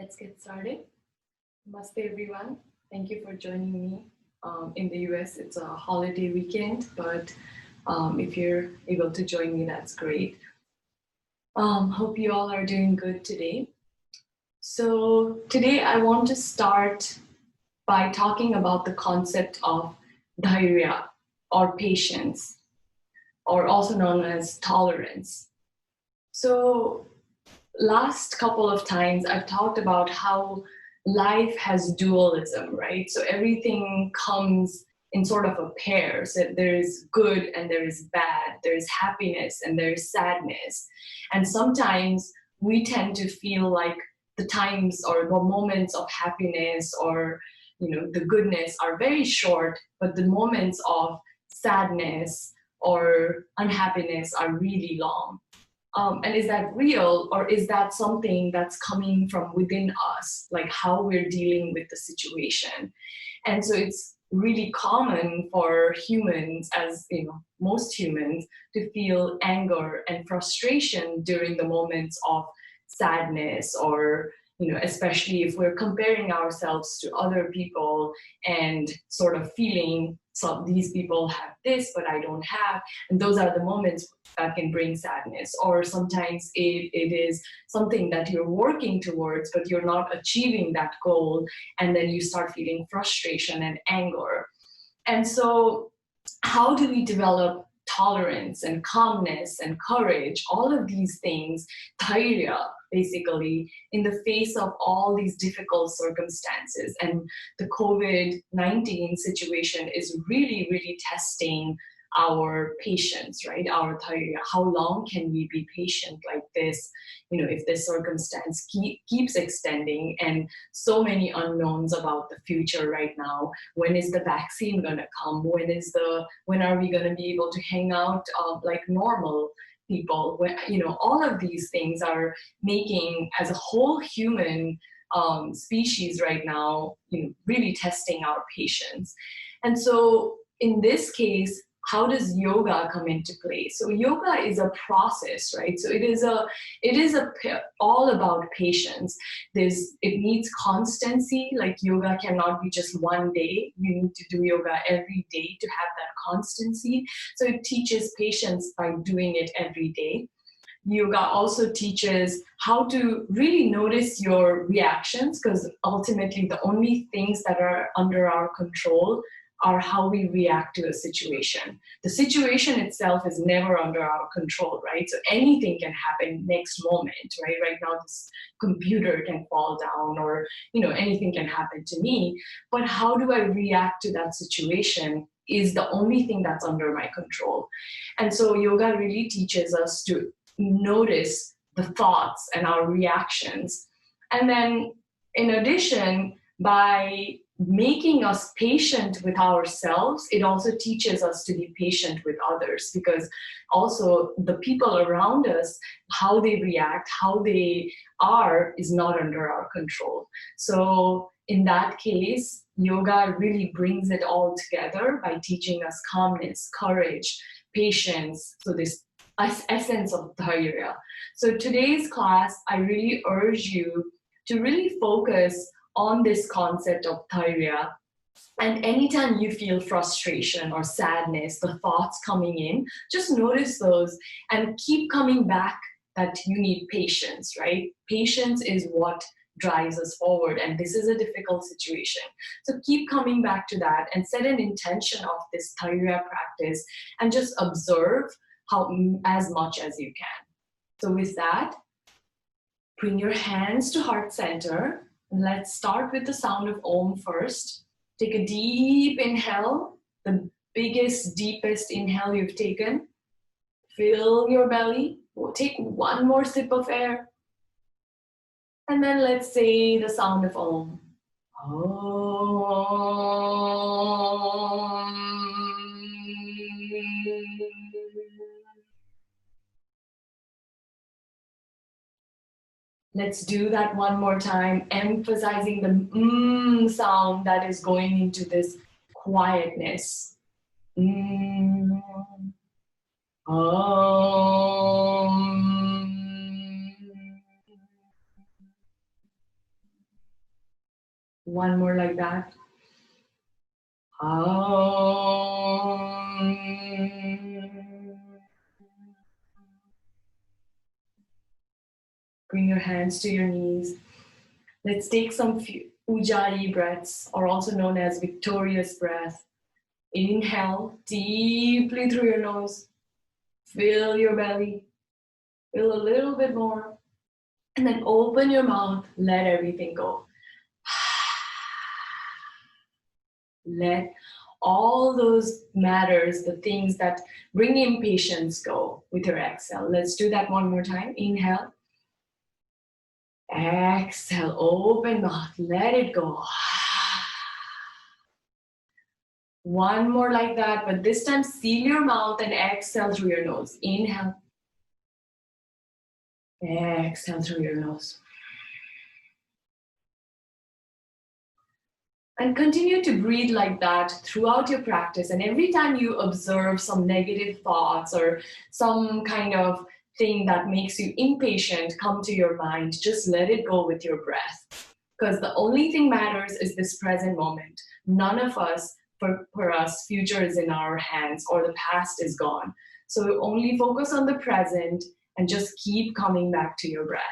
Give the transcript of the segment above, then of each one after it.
Let's get started. Namaste, everyone. Thank you for joining me. In the US, it's a holiday weekend, but if you're able to join me, that's great. Hope you all are doing good today. So today I want to start by talking about the concept of Dhairya, or patience, or also known as tolerance. So last couple of times I've talked about how life has dualism, right? So everything comes in sort of a pair. So there is good and there is bad, there is happiness and there is sadness. And sometimes we tend to feel like the times or the moments of happiness or the goodness are very short, but the moments of sadness or unhappiness are really long. And is that real, or is that something that's coming from within us, like how we're dealing with the situation? And so it's really common for humans, as most humans, to feel anger and frustration during the moments of sadness, or especially if we're comparing ourselves to other people and sort of feeling, so these people have this but I don't have, and those are the moments that can bring sadness. Or sometimes it is something that you're working towards but you're not achieving that goal, and then you start feeling frustration and anger. And so how do we develop tolerance and calmness and courage, all of these things, dhairya, basically, in the face of all these difficult circumstances? And the COVID-19 situation is really, really testing our patience, right? Our dhairya. How long can we be patient like this, if this circumstance keeps extending, and so many unknowns about the future right now? When is the vaccine going to come? When are we going to be able to hang out like normal people? When, all of these things are making, as a whole human species right now, really testing our patience. And so in this case, how does yoga come into play? So yoga is a process, right? So it is all about patience. It needs constancy. Like yoga cannot be just one day. You need to do yoga every day to have that constancy. So it teaches patience by doing it every day. Yoga also teaches how to really notice your reactions, because ultimately the only things that are under our control are how we react to a situation. The situation itself is never under our control, right? So anything can happen next moment, right? Right now, this computer can fall down, or anything can happen to me. But how do I react to that situation is the only thing that's under my control. And so yoga really teaches us to notice the thoughts and our reactions. And then in addition, by making us patient with ourselves, it also teaches us to be patient with others, because also the people around us, how they react, how they are, is not under our control. So in that case, yoga really brings it all together by teaching us calmness, courage, patience, so this essence of dhairya. So today's class, I really urge you to really focus on this concept of dhairya. And anytime you feel frustration or sadness, the thoughts coming in, just notice those and keep coming back that you need patience, right? Patience is what drives us forward, and this is a difficult situation. So keep coming back to that and set an intention of this dhairya practice and just observe as much as you can. So with that, bring your hands to heart center. Let's start with the sound of Om first. Take a deep inhale, the biggest, deepest inhale you've taken. Fill your belly. We'll take one more sip of air. And then let's say the sound of Om. Om. Let's do that one more time, emphasizing the sound that is going into this quietness. Om. One more like that. Bring your hands to your knees. Let's take some Ujjayi breaths, or also known as victorious breath. Inhale deeply through your nose. Fill your belly. Fill a little bit more. And then open your mouth. Let everything go. Let all those matters, the things that bring impatience, go with your exhale. Let's do that one more time. Inhale. Exhale. Open mouth. Let it go. One more like that, but this time seal your mouth and exhale through your nose. Inhale. Exhale through your nose. And continue to breathe like that throughout your practice. And every time you observe some negative thoughts or some kind of thing that makes you impatient come to your mind, just let it go with your breath. Because the only thing matters is this present moment. None of us, for us, future is in our hands or the past is gone. So only focus on the present and just keep coming back to your breath.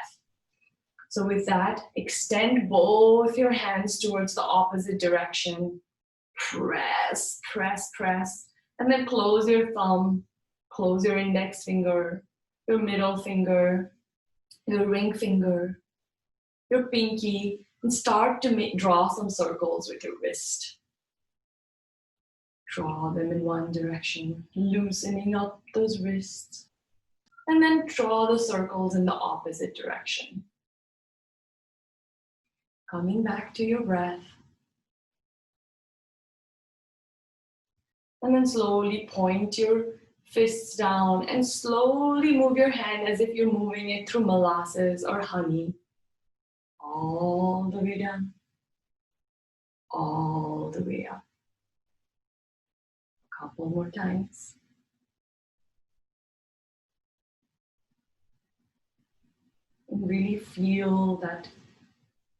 So with that, extend both your hands towards the opposite direction. Press, press, press. And then close your thumb, close your index finger, your middle finger, your ring finger, your pinky, and start to draw some circles with your wrist. Draw them in one direction, loosening up those wrists. And then draw the circles in the opposite direction. Coming back to your breath. And then slowly point your fists down and slowly move your hand as if you're moving it through molasses or honey. All the way down. All the way up. A couple more times. And really feel that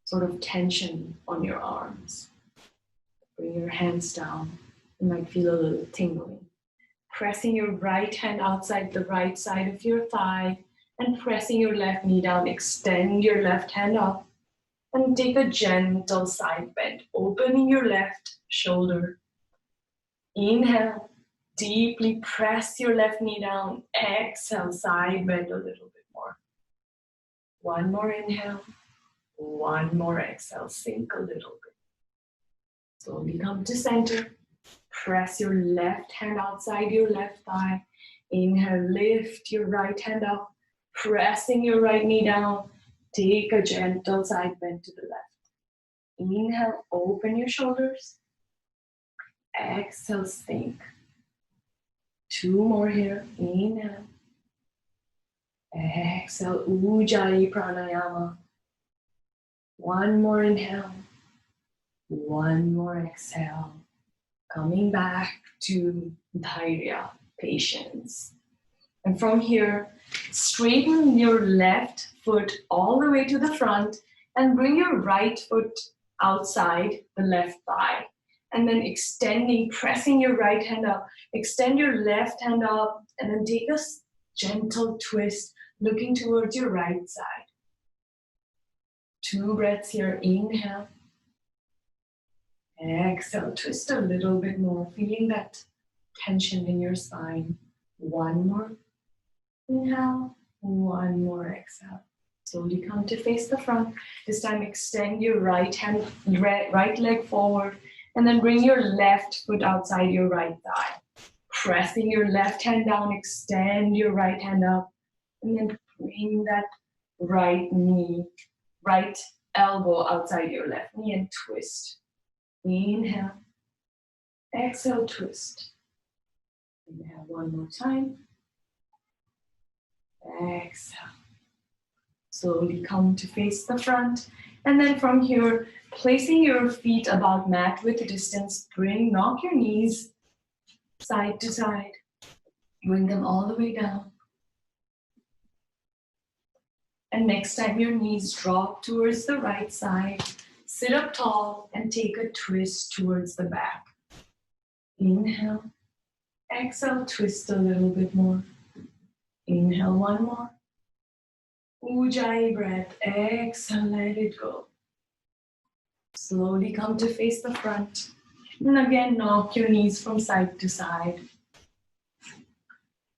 sort of tension on your arms. Bring your hands down. You might feel a little tingling. Pressing your right hand outside the right side of your thigh and pressing your left knee down. Extend your left hand up and take a gentle side bend, opening your left shoulder. Inhale, deeply press your left knee down. Exhale, side bend a little bit more. One more inhale. One more exhale, sink a little bit. Slowly come to center. Press your left hand outside your left thigh. Inhale, lift your right hand up. Pressing your right knee down. Take a gentle side bend to the left. Inhale, open your shoulders. Exhale, sink. Two more here. Inhale. Exhale, Ujjayi Pranayama. One more inhale, one more exhale. Coming back to Dhairya, patience. And from here, straighten your left foot all the way to the front and bring your right foot outside the left thigh. And then extending, pressing your right hand up, extend your left hand up, and then take a gentle twist, looking towards your right side. 2 breaths here. Inhale. Exhale. Twist a little bit more, feeling that tension in your spine. One more. Inhale. One more exhale. Slowly come to face the front. This time extend your right leg forward and then bring your left foot outside your right thigh. Pressing your left hand down, extend your right hand up and then bring that right elbow outside your left knee and twist. Inhale. Exhale, twist. Inhale one more time. Exhale. Slowly come to face the front. And then from here, placing your feet about mat width distance, knock your knees side to side. Bring them all the way down. And next time your knees drop towards the right side, Sit up tall and take a twist towards the back. Inhale. Exhale, twist a little bit more. Inhale, one more. Ujjayi breath. Exhale, let it go. Slowly come to face the front. And again, knock your knees from side to side.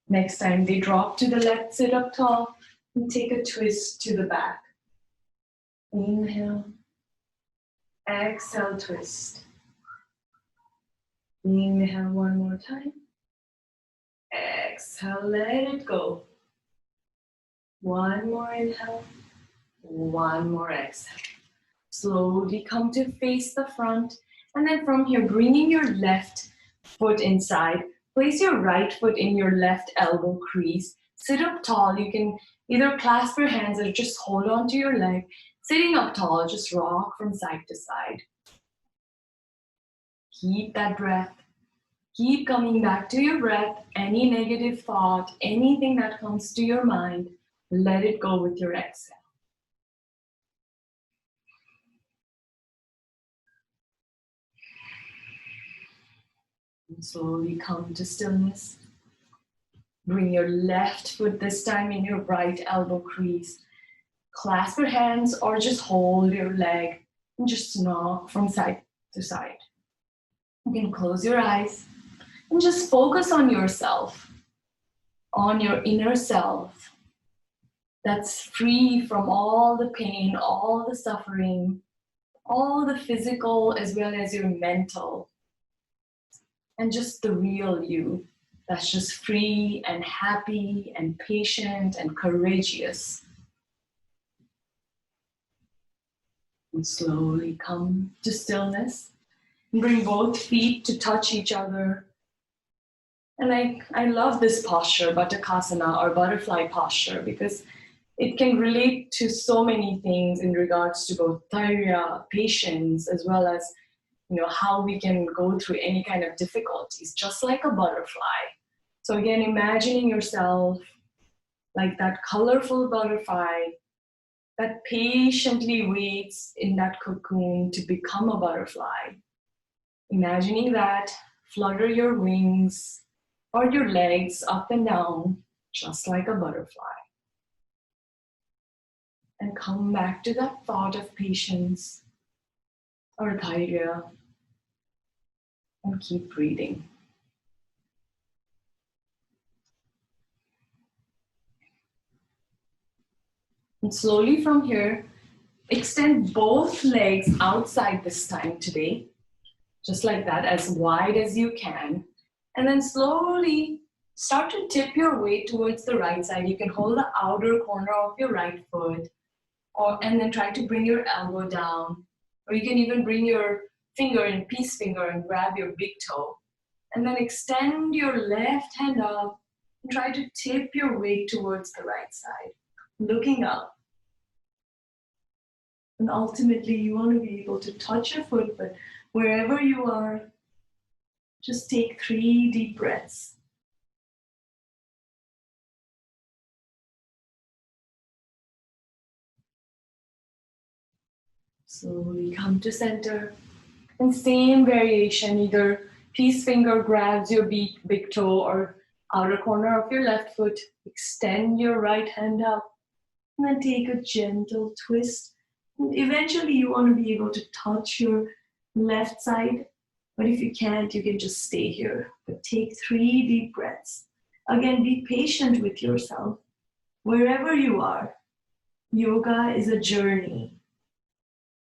Next time they drop to the left, sit up tall and take a twist to the back. Inhale. Exhale, twist. Inhale one more time. Exhale, let it go. One more inhale. One more exhale. Slowly come to face the front. And then from here, bringing your left foot inside. Place your right foot in your left elbow crease. Sit up tall. You can either clasp your hands or just hold on to your leg. Sitting up tall, just rock from side to side. Keep that breath. Keep coming back to your breath. Any negative thought, anything that comes to your mind, let it go with your exhale. And slowly come to stillness. Bring your left foot this time in your right elbow crease. Clasp your hands or just hold your leg and just knock from side to side. You can close your eyes and just focus on yourself, on your inner self that's free from all the pain, all the suffering, all the physical as well as your mental, and just the real you that's just free and happy and patient and courageous. And slowly come to stillness. Bring both feet to touch each other. And I love this posture, Baddhakasana or butterfly posture, because it can relate to so many things in regards to both Dhairya, patience, as well as how we can go through any kind of difficulties, just like a butterfly. So again, imagining yourself like that colorful butterfly that patiently waits in that cocoon to become a butterfly. Imagining that, flutter your wings or your legs up and down, just like a butterfly. And come back to that thought of patience or Dhairya and keep breathing. And slowly from here, extend both legs outside this time today, just like that, as wide as you can. And then slowly start to tip your weight towards the right side. You can hold the outer corner of your right foot, and then try to bring your elbow down. Or you can even bring your finger in peace finger and grab your big toe. And then extend your left hand up and try to tip your weight towards the right side, looking up. And ultimately, you want to be able to touch your foot, but wherever you are, just take 3 deep breaths. Slowly come to center. And same variation, either peace finger grabs your big toe or outer corner of your left foot. Extend your right hand up. And then take a gentle twist. And eventually you want to be able to touch your left side. But if you can't, you can just stay here. But take 3 deep breaths. Again, be patient with yourself. Wherever you are, yoga is a journey.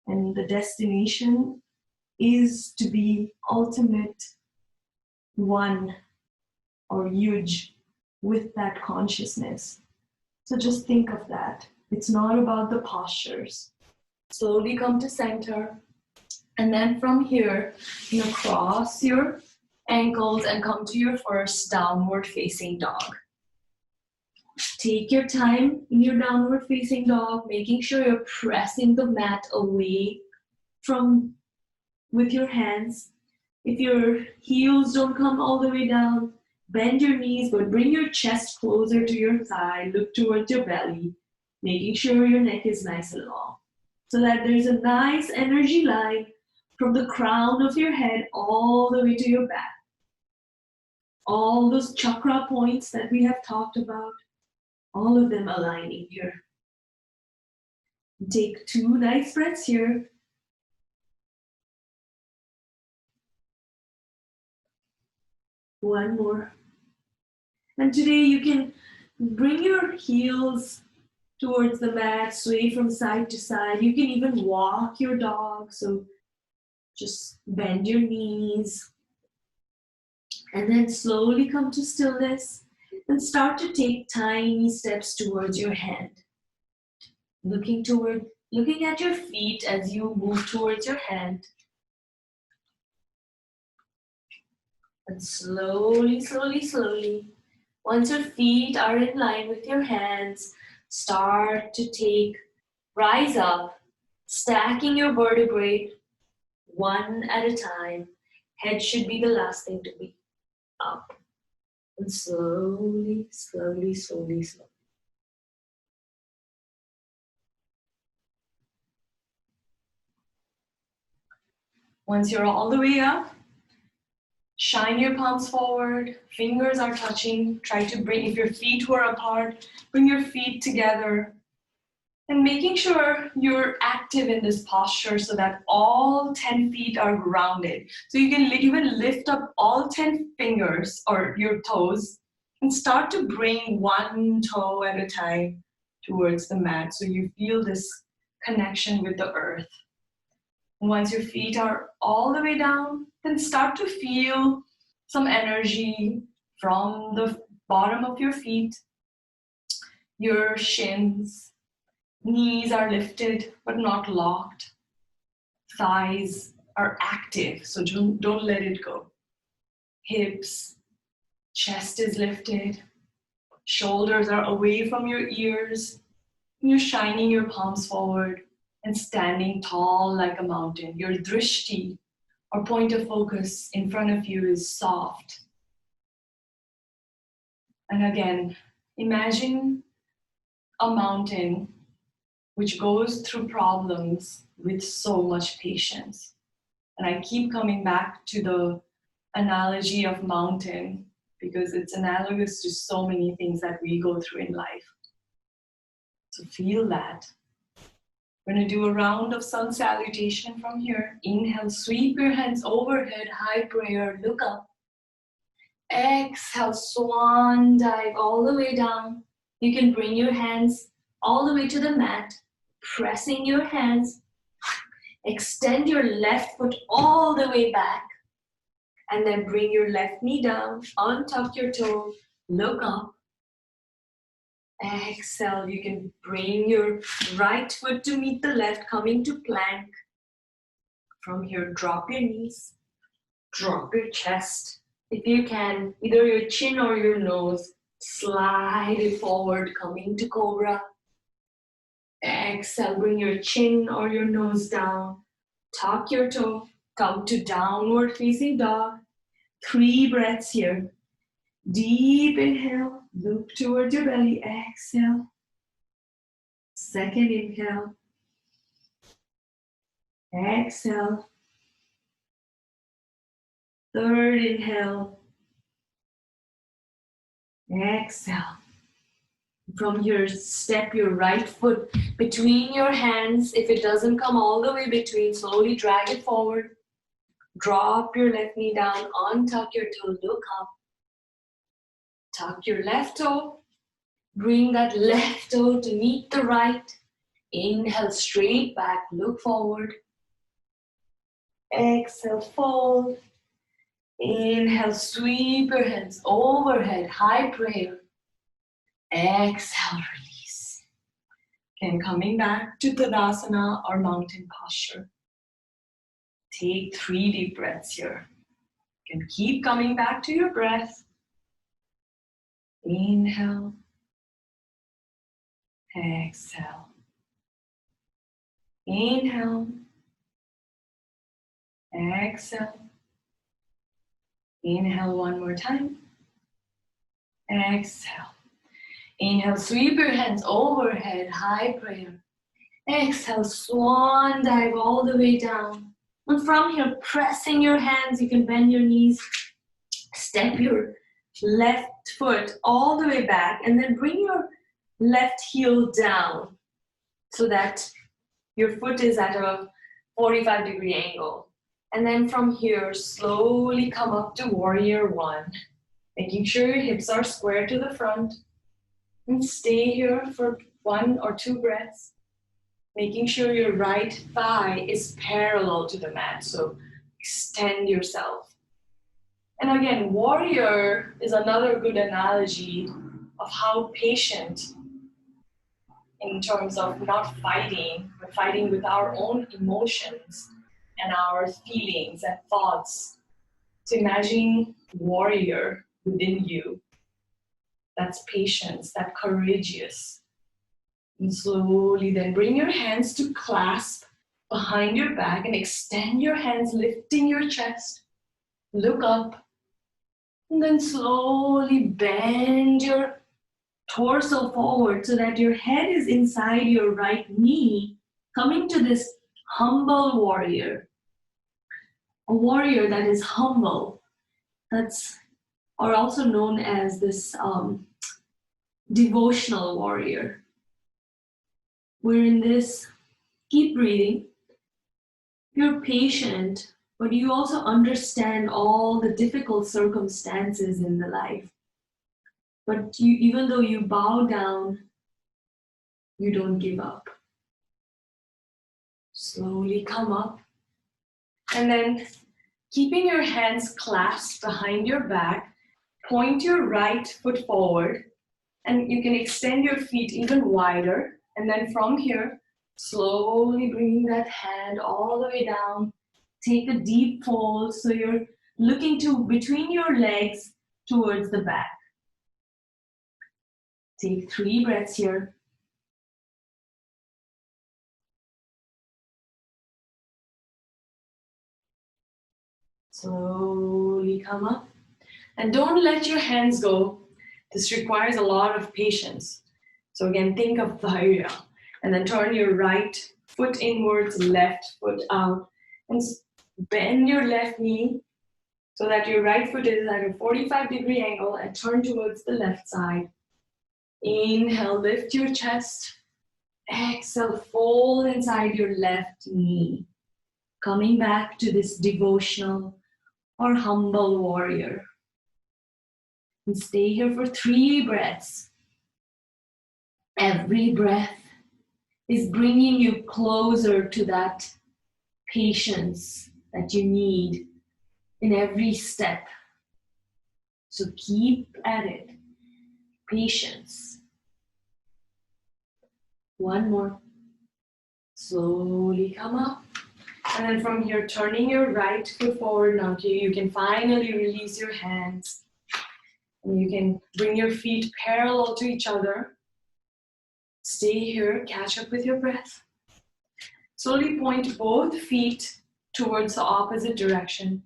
And the destination is to be ultimate one or huge with that consciousness. So just think of that. It's not about the postures. Slowly come to center. And then from here, cross your ankles and come to your first downward facing dog. Take your time in your downward facing dog, making sure you're pressing the mat away from with your hands. If your heels don't come all the way down, bend your knees, but bring your chest closer to your thigh, look towards your belly, making sure your neck is nice and long. so that there's a nice energy line from the crown of your head all the way to your back. All those chakra points that we have talked about, all of them aligning here. Take 2 nice breaths here. One more. And today you can bring your heels towards the mat, sway from side to side. You can even walk your dog, so just bend your knees. And then slowly come to stillness and start to take tiny steps towards your hand. Looking at your feet as you move towards your hand. And slowly, slowly, slowly, once your feet are in line with your hands, start to rise up, stacking your vertebrae one at a time. Head should be the last thing to be up. And slowly, slowly, slowly, slowly. Once you're all the way up, shine your palms forward, fingers are touching. Try to bring, if your feet were apart, bring your feet together. And making sure you're active in this posture so that all 10 feet are grounded. So you can even lift up all 10 fingers or your toes and start to bring one toe at a time towards the mat. So you feel this connection with the earth. And once your feet are all the way down, then start to feel some energy from the bottom of your feet, your shins. Knees are lifted but not locked. Thighs are active, so don't let it go. Hips, chest is lifted. Shoulders are away from your ears. You're shining your palms forward and standing tall like a mountain. Your drishti, or point of focus in front of you, is soft. And again, imagine a mountain which goes through problems with so much patience. And I keep coming back to the analogy of mountain because it's analogous to so many things that we go through in life. So feel that. We're gonna do a round of sun salutation from here. Inhale, sweep your hands overhead, high prayer, look up. Exhale, swan dive all the way down. You can bring your hands all the way to the mat, pressing your hands. Extend your left foot all the way back. And then bring your left knee down, untuck your toe, look up. Exhale, you can bring your right foot to meet the left, coming to plank. From here, drop your knees, drop your chest. If you can, either your chin or your nose, slide it forward, coming to cobra. Exhale, bring your chin or your nose down, tuck your toe, come to downward facing dog. 3 breaths here. Deep inhale, look towards your belly, exhale. Second inhale, exhale. Third inhale, exhale. From here, step your right foot between your hands. If it doesn't come all the way between, slowly drag it forward. Drop your left knee down, untuck your toe, look up. Tuck your left toe. Bring that left toe to meet the right. Inhale, straight back, look forward. Exhale, fold. Inhale, sweep your hands overhead, high prayer. Exhale, release. Again, coming back to Tadasana or mountain posture. Take 3 deep breaths here. You can keep coming back to your breath. Inhale. Exhale. Inhale. Exhale. Inhale one more time. Exhale. Inhale, sweep your hands overhead, high prayer. Exhale, swan dive all the way down. And from here, pressing your hands, you can bend your knees, step your left foot all the way back, and then bring your left heel down so that your foot is at a 45-degree angle. And then from here, slowly come up to warrior one, making sure your hips are square to the front. And stay here for 1 or 2 breaths, making sure your right thigh is parallel to the mat. So extend yourself. And again, warrior is another good analogy of how patient, in terms of not fighting, but fighting with our own emotions and our feelings and thoughts. So imagine warrior within you. That's patience, that courageous. And slowly then bring your hands to clasp behind your back and extend your hands, lifting your chest. Look up. And then slowly bend your torso forward so that your head is inside your right knee, coming to this humble warrior. A warrior that is humble, or also known as this devotional warrior. We're in this, keep breathing. You're patient, but you also understand all the difficult circumstances in the life. But even though you bow down, you don't give up. Slowly come up. And then keeping your hands clasped behind your back, point your right foot forward. And you can extend your feet even wider. And then from here, slowly bringing that hand all the way down. Take a deep fold so you're looking between your legs towards the back. Take 3 breaths here. Slowly come up. And don't let your hands go. This requires a lot of patience. So again, think of Dhairya. And then turn your right foot inwards, left foot out. And bend your left knee so that your right foot is at a 45-degree angle and turn towards the left side. Inhale, lift your chest. Exhale, fold inside your left knee. Coming back to this devotional or humble warrior. And stay here for 3 breaths. Every breath is bringing you closer to that patience that you need in every step. So keep at it. Patience. 1 more. Slowly come up. And then from here, turning your right foot forward now. You can finally release your hands. And you can bring your feet parallel to each other. Stay here, catch up with your breath. Slowly point both feet towards the opposite direction.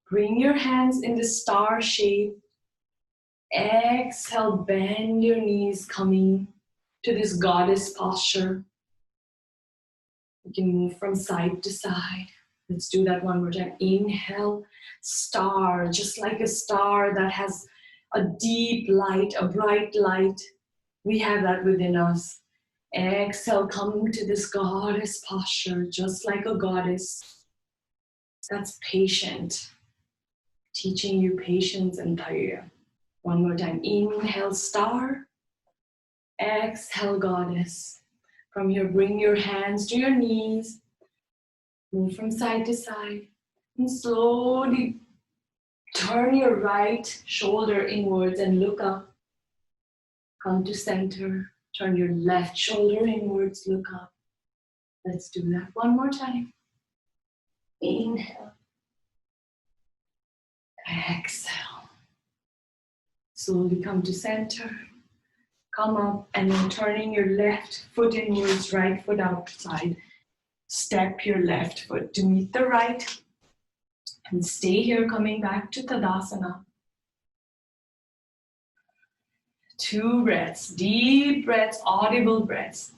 Bring your hands in the star shape. Exhale, bend your knees, coming to this goddess posture. You can move from side to side. Let's do that one more time. Inhale, star, just like a star that has a deep light, a bright light. We have that within us. Exhale, come to this goddess posture, just like a goddess. That's patient. Teaching you patience and Dhairya. 1 more time. Inhale, star. Exhale, goddess. From here, bring your hands to your knees. Move from side to side. And slowly turn your right shoulder inwards and look up. Come to center. Turn your left shoulder inwards, look up. Let's do that 1 more time. Inhale. Exhale. Slowly come to center. Come up and then turning your left foot inwards, right foot outside. Step your left foot to meet the right. And stay here, coming back to Tadasana. 2 breaths, deep breaths, audible breaths.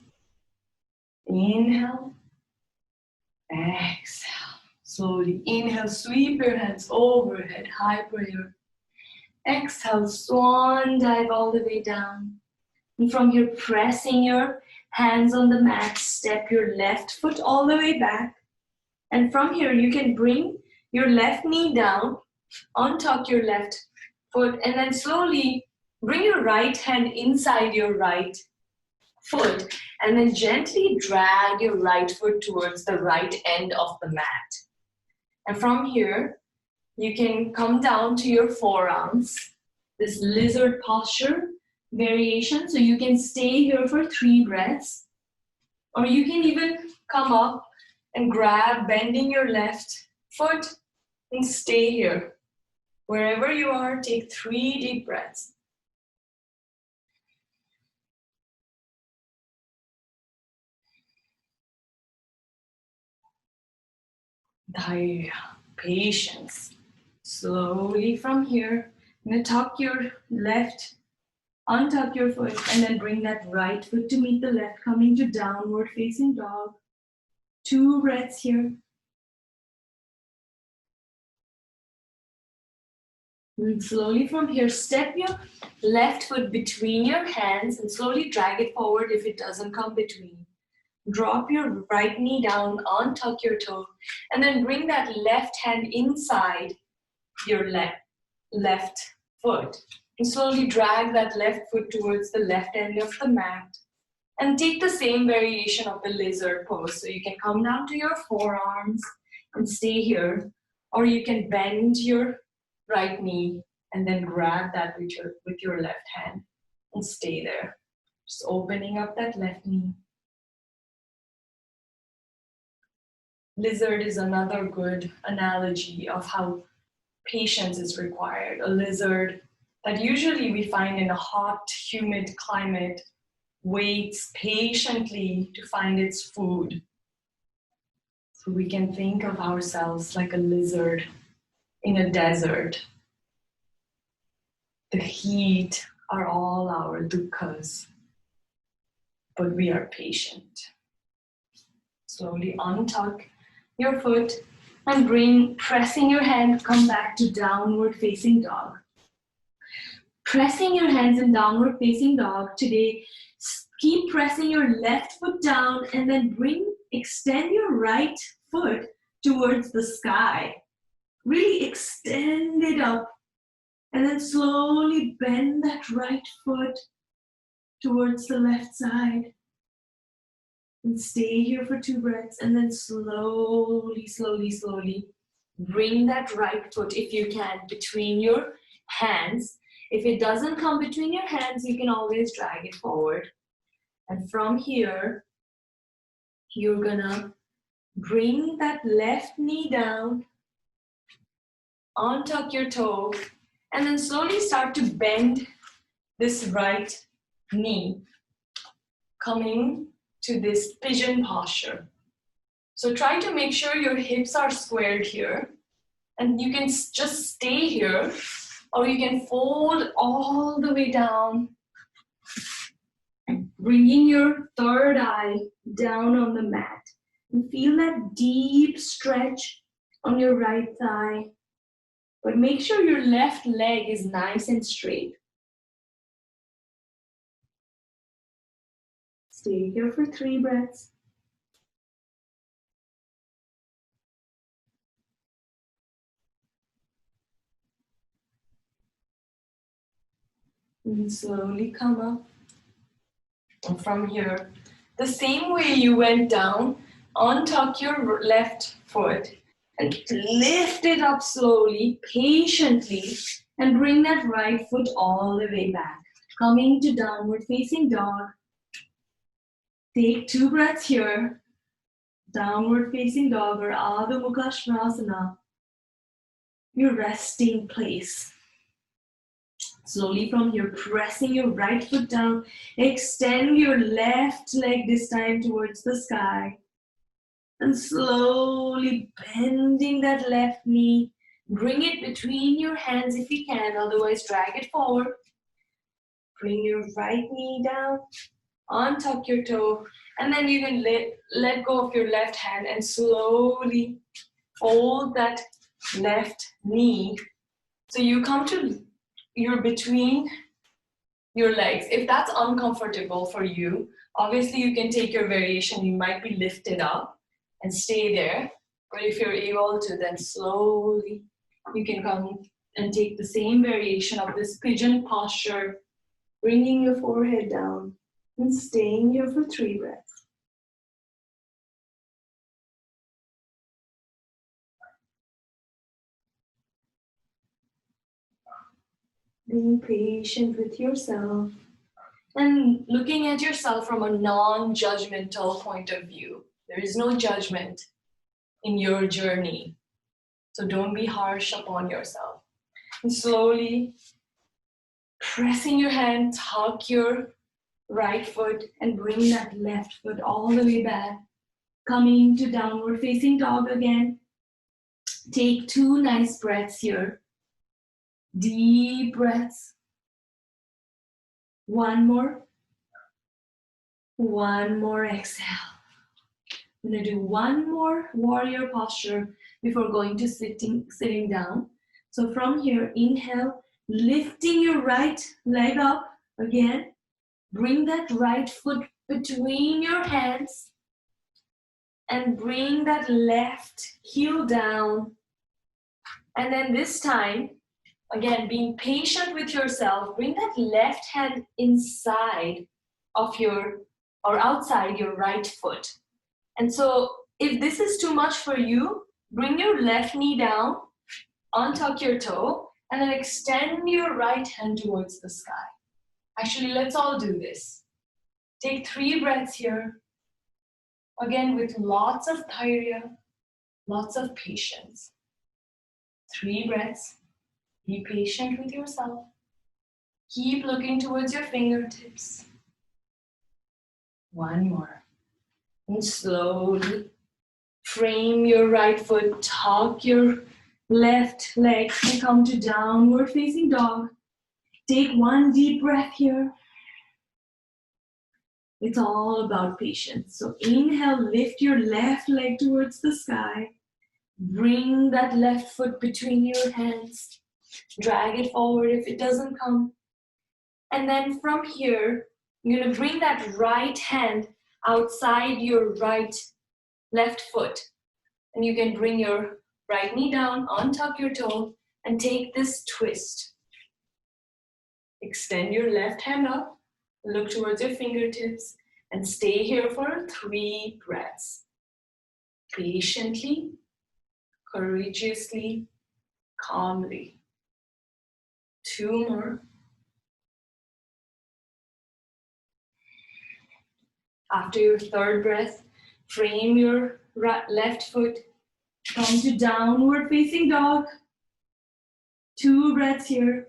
Inhale, exhale. Slowly inhale, sweep your hands overhead, high prayer. Exhale, swan dive all the way down. And from here, pressing your hands on the mat, step your left foot all the way back. And from here, you can bring your left knee down, untuck your left foot, and then slowly bring your right hand inside your right foot, and then gently drag your right foot towards the right end of the mat. And from here, you can come down to your forearms, this lizard posture variation. So you can stay here for 3 breaths, or you can even come up and grab, bending your left foot, and stay here. Wherever you are, take 3 deep breaths. Dhairya, patience. Slowly from here, tuck your left, untuck your foot, and then bring that right foot to meet the left, coming to downward facing dog. 2 breaths here. And slowly from here, step your left foot between your hands and slowly drag it forward if it doesn't come between. Drop your right knee down, untuck your toe, and then bring that left hand inside your left foot. And slowly drag that left foot towards the left end of the mat. And take the same variation of the lizard pose. So you can come down to your forearms and stay here, or you can bend your right knee and then grab that with your left hand and stay there. Just opening up that left knee. Lizard is another good analogy of how patience is required. A lizard that usually we find in a hot, humid climate waits patiently to find its food. So we can think of ourselves like a lizard in a desert. The heat are all our dukkhas, but we are patient. Slowly untuck your foot and bring, pressing your hand, come back to downward facing dog. Pressing your hands in downward facing dog today, keep pressing your left foot down and then extend your right foot towards the sky. Really extend it up and then slowly bend that right foot towards the left side. And stay here for 2 breaths and then slowly, slowly, slowly bring that right foot, if you can, between your hands. If it doesn't come between your hands, you can always drag it forward. And from here, you're gonna bring that left knee down, untuck your toe, and then slowly start to bend this right knee, coming to this pigeon posture. So try to make sure your hips are squared here, and you can just stay here, or you can fold all the way down, bringing your third eye down on the mat. And feel that deep stretch on your right thigh, but make sure your left leg is nice and straight. Stay here for 3 breaths. And slowly come up. And from here, the same way you went down, untuck your left foot and lift it up slowly, patiently, and bring that right foot all the way back. Coming to downward facing dog. Take 2 breaths here. Downward facing dog or Adho Mukha Svanasana. Your resting place. Slowly from here, pressing your right foot down. Extend your left leg this time towards the sky. And slowly bending that left knee. Bring it between your hands if you can, otherwise drag it forward. Bring your right knee down. untuck your toe, and then you can let go of your left hand and slowly fold that left knee. So you come to, you're between your legs. If that's uncomfortable for you, obviously you can take your variation. You might be lifted up and stay there. But if you're able to, then slowly you can come and take the same variation of this pigeon posture, bringing your forehead down and staying here for 3 breaths. Being patient with yourself and looking at yourself from a non-judgmental point of view. There is no judgment in your journey. So don't be harsh upon yourself. And slowly pressing your hand, tuck your right foot and bring that left foot all the way back. Coming to downward facing dog again. Take 2 nice breaths here. Deep breaths. 1 more. 1 more exhale. I'm going to do 1 more warrior posture before going to sitting down. So from here, inhale, lifting your right leg up again. Bring that right foot between your hands and bring that left heel down. And then this time, again, being patient with yourself, bring that left hand inside of your, or outside your right foot. And so if this is too much for you, bring your left knee down, untuck your toe, and then extend your right hand towards the sky. Actually, let's all do this. Take 3 breaths here. Again, with lots of dhairya, lots of patience. 3 breaths. Be patient with yourself. Keep looking towards your fingertips. 1 more. And slowly frame your right foot, tuck your left leg, and come to downward facing dog. Take 1 deep breath here. It's all about patience. So inhale, lift your left leg towards the sky. Bring that left foot between your hands. Drag it forward if it doesn't come. And then from here, you're going to bring that right hand outside your left foot. And you can bring your right knee down, untuck your toe, and take this twist. Extend your left hand up, look towards your fingertips, and stay here for 3 breaths. Patiently, courageously, calmly. 2 more. After your 3rd breath, frame your left foot, come to downward facing dog. 2 breaths here.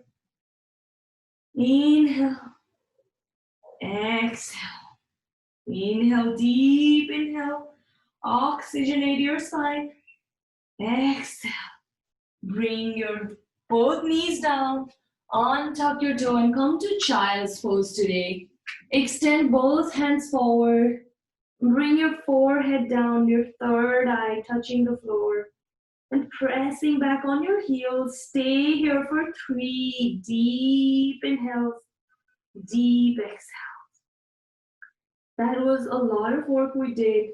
Inhale, exhale. Inhale, deep inhale, oxygenate your spine. Exhale, bring your both knees down, untuck your toe and come to child's pose today. Extend both hands forward. Bring your forehead down, your 3rd eye touching the floor. And pressing back on your heels, stay here for 3 deep inhales, deep exhales. That was a lot of work we did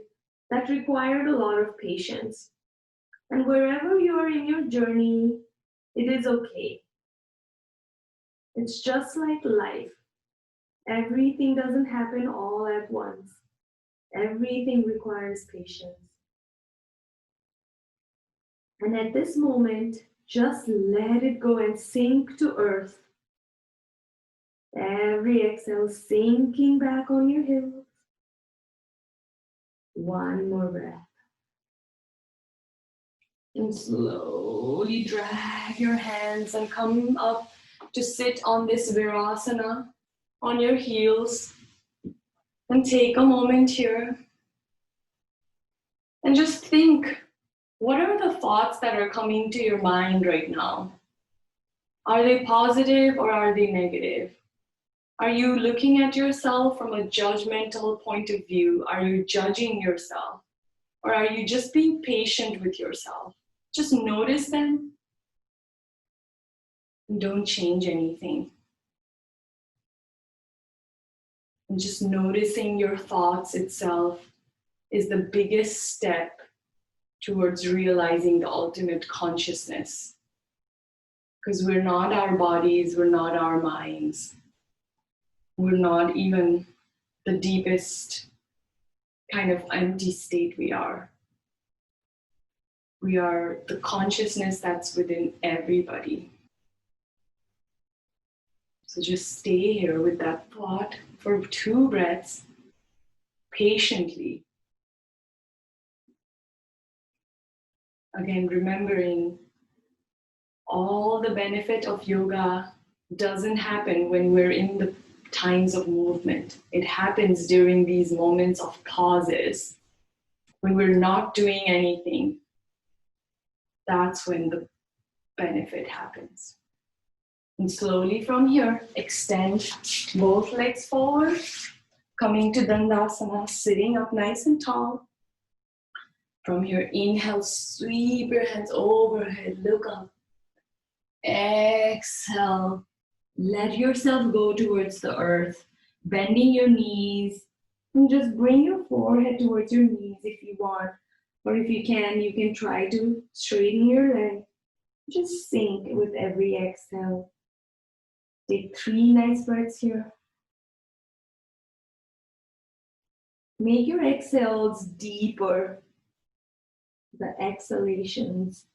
that required a lot of patience. And wherever you are in your journey, it is okay. It's just like life. Everything doesn't happen all at once. Everything requires patience. And at this moment, just let it go and sink to earth. Every exhale sinking back on your heels. 1 more breath. And slowly drag your hands and come up to sit on this Virasana on your heels. And take a moment here. And just think, what are the thoughts that are coming to your mind right now? Are they positive or are they negative? Are you looking at yourself from a judgmental point of view? Are you judging yourself? Or are you just being patient with yourself? Just notice them and don't change anything. And just noticing your thoughts itself is the biggest step towards realizing the ultimate consciousness. Because we're not our bodies, we're not our minds. We're not even the deepest kind of empty state we are. We are the consciousness that's within everybody. So just stay here with that thought for 2 breaths, patiently. Again, remembering all the benefit of yoga doesn't happen when we're in the times of movement. It happens during these moments of pauses, when we're not doing anything. That's when the benefit happens. And slowly from here, extend both legs forward, coming to Dandasana, sitting up nice and tall. From here, inhale, sweep your hands overhead, look up. Exhale, let yourself go towards the earth, bending your knees, and just bring your forehead towards your knees if you want. Or if you can try to straighten your leg. Just sink with every exhale. Take 3 nice breaths here. Make your exhales deeper. The exhalations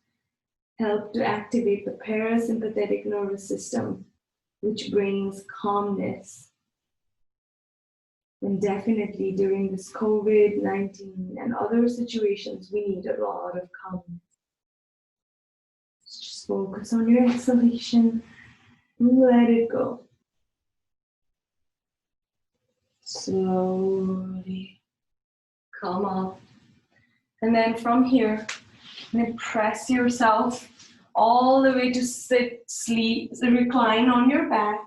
help to activate the parasympathetic nervous system, which brings calmness. And definitely during this COVID-19 and other situations, we need a lot of calmness. Just focus on your exhalation and let it go. Slowly come up. And then from here, press yourself all the way to sit, sleep, recline on your back.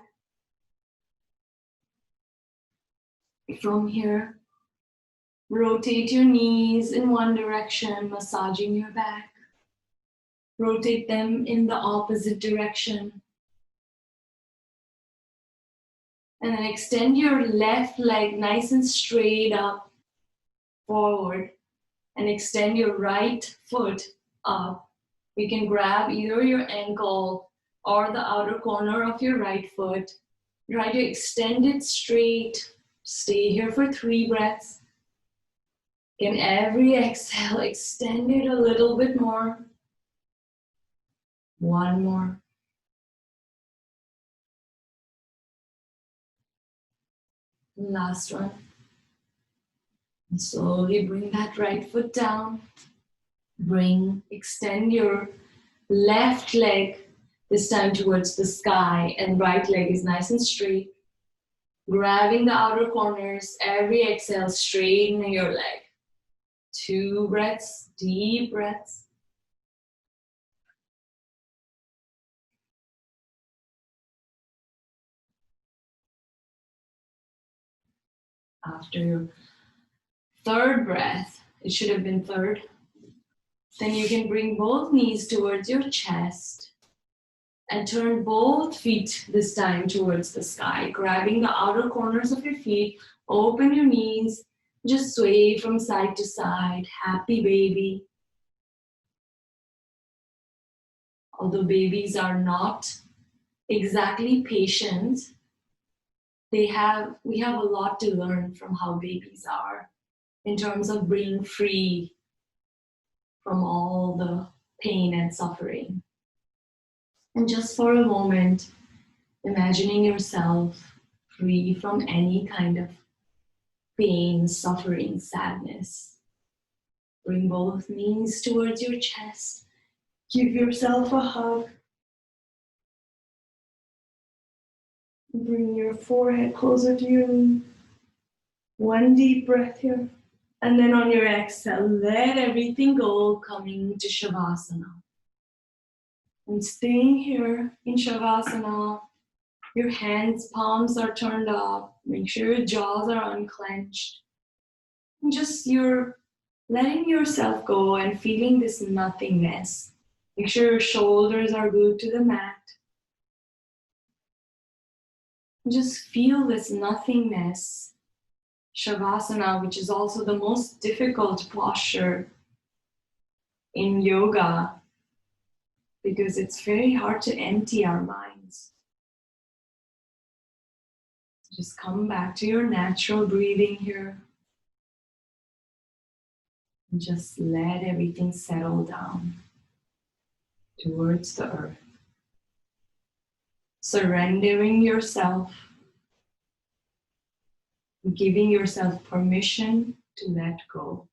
From here, rotate your knees in one direction, massaging your back. Rotate them in the opposite direction. And then extend your left leg nice and straight up, forward. And extend your right foot up. You can grab either your ankle or the outer corner of your right foot. Try to extend it straight. Stay here for 3 breaths. Again, every exhale, extend it a little bit more. 1 more. Last one. And slowly bring that right foot down. Extend your left leg, this time towards the sky, and right leg is nice and straight. Grabbing the outer corners, every exhale, straighten your leg. 2 breaths, deep breaths. After your 3rd breath, it should have been 3rd, then you can bring both knees towards your chest and turn both feet this time towards the sky, grabbing the outer corners of your feet, open your knees, just sway from side to side, happy baby. Although babies are not exactly patient, we have a lot to learn from how babies are in terms of being free from all the pain and suffering. And just for a moment, imagining yourself free from any kind of pain, suffering, sadness. Bring both knees towards your chest. Give yourself a hug. Bring your forehead closer to your knee. 1 deep breath here. And then on your exhale, let everything go, coming to Shavasana. And staying here in Shavasana Your hands, palms are turned up. Make sure your jaws are unclenched. And just you're letting yourself go and feeling this nothingness. Make sure your shoulders are glued to the mat. Just feel this nothingness. Shavasana, which is also the most difficult posture in yoga, because it's very hard to empty our minds. Just come back to your natural breathing here. And just let everything settle down towards the earth. Surrendering yourself, giving yourself permission to let go.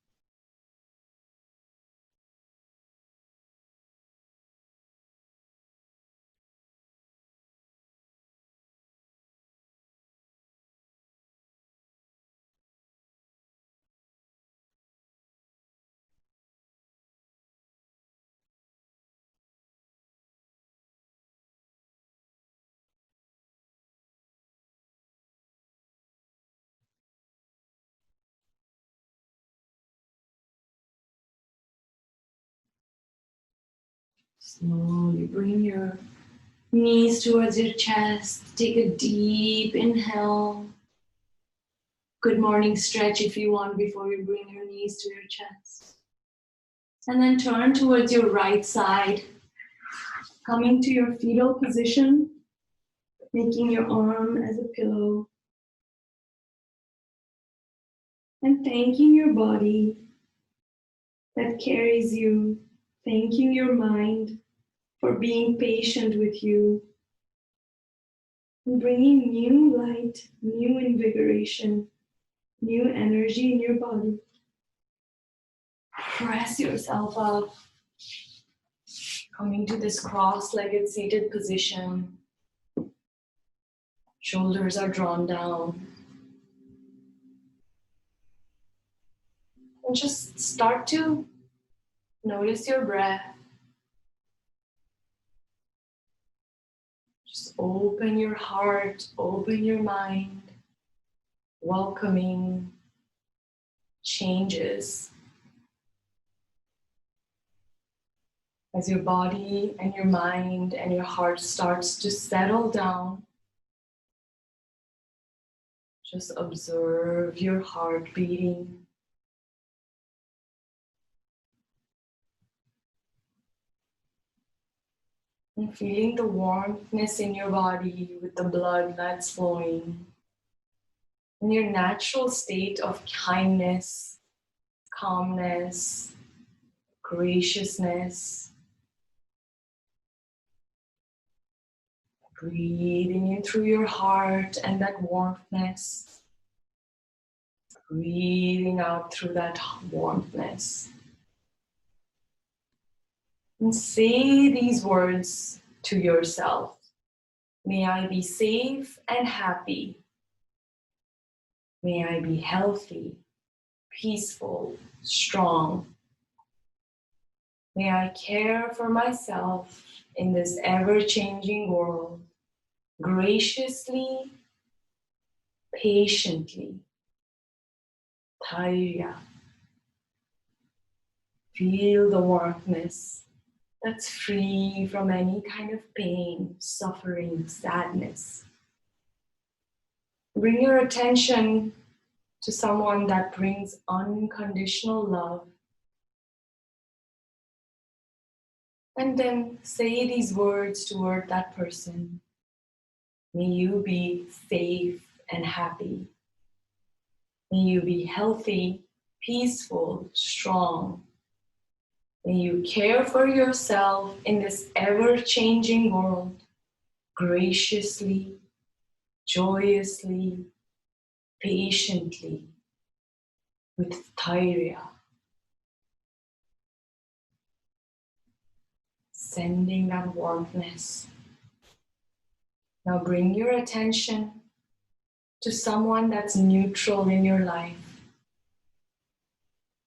Slowly bring your knees towards your chest. Take a deep inhale. Good morning stretch if you want before you bring your knees to your chest. And then turn towards your right side, coming to your fetal position, making your arm as a pillow. And thanking your body that carries you, thanking your mind for being patient with you, and bringing new light, new invigoration, new energy in your body. Press yourself up, coming to this cross-legged seated position. Shoulders are drawn down. And just start to notice your breath. Just open your heart, open your mind, welcoming changes. As your body and your mind and your heart starts to settle down, just observe your heart beating. And feeling the warmthness in your body with the blood that's flowing. In your natural state of kindness, calmness, graciousness. Breathing in through your heart and that warmthness. Breathing out through that warmthness. And say these words to yourself. May I be safe and happy. May I be healthy, peaceful, strong. May I care for myself in this ever-changing world, graciously, patiently. Dhairya. Feel the warmthness that's free from any kind of pain, suffering, sadness. Bring your attention to someone that brings unconditional love. And then say these words toward that person. May you be safe and happy. May you be healthy, peaceful, strong. May you care for yourself in this ever-changing world, graciously, joyously, patiently, with Dhairya. Sending that warmthness. Now bring your attention to someone that's neutral in your life.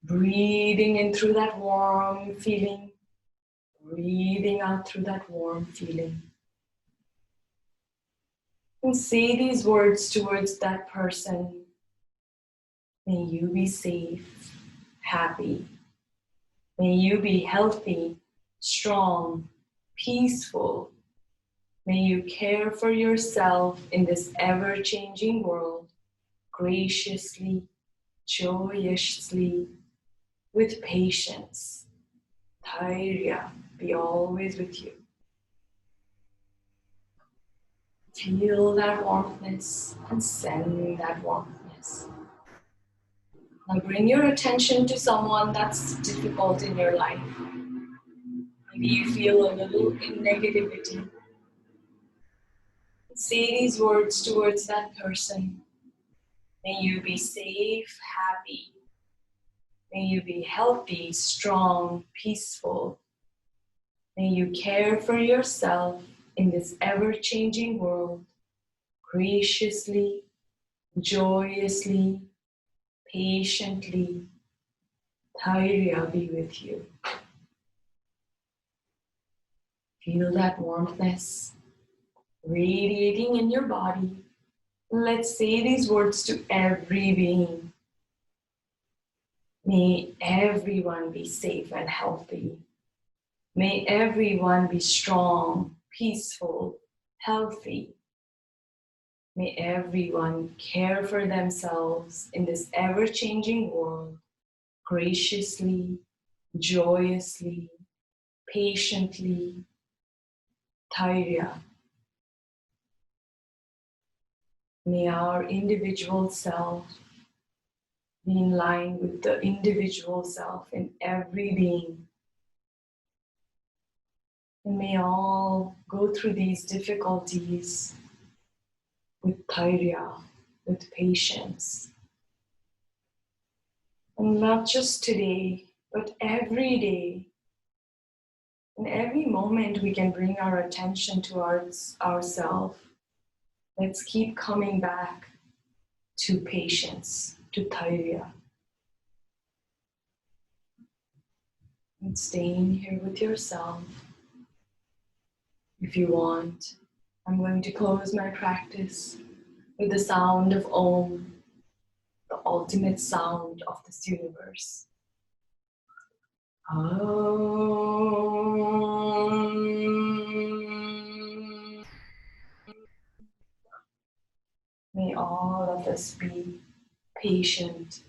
Breathing in through that warm feeling. Breathing out through that warm feeling. And say these words towards that person. May you be safe, happy. May you be healthy, strong, peaceful. May you care for yourself in this ever-changing world, graciously, joyously, with patience. Dhairya be always with you. Feel that warmthness and send that warmthness. Now bring your attention to someone that's difficult in your life. Maybe you feel a little in negativity. Say these words towards that person. May you be safe, happy. May you be healthy, strong, peaceful. May you care for yourself in this ever-changing world, graciously, joyously, patiently. Dhairya be with you. Feel that warmthness radiating in your body. Let's say these words to every being. May everyone be safe and healthy. May everyone be strong, peaceful, healthy. May everyone care for themselves in this ever-changing world, graciously, joyously, patiently. Dhairya. May our individual self be in line with the individual self in every being. And may all go through these difficulties with Dhairya, with patience. And not just today, but every day. In every moment we can bring our attention towards ourselves. Let's keep coming back to patience, to Dhairya. And staying here with yourself. If you want, I'm going to close my practice with the sound of Om, the ultimate sound of this universe. Om. May all of us be patient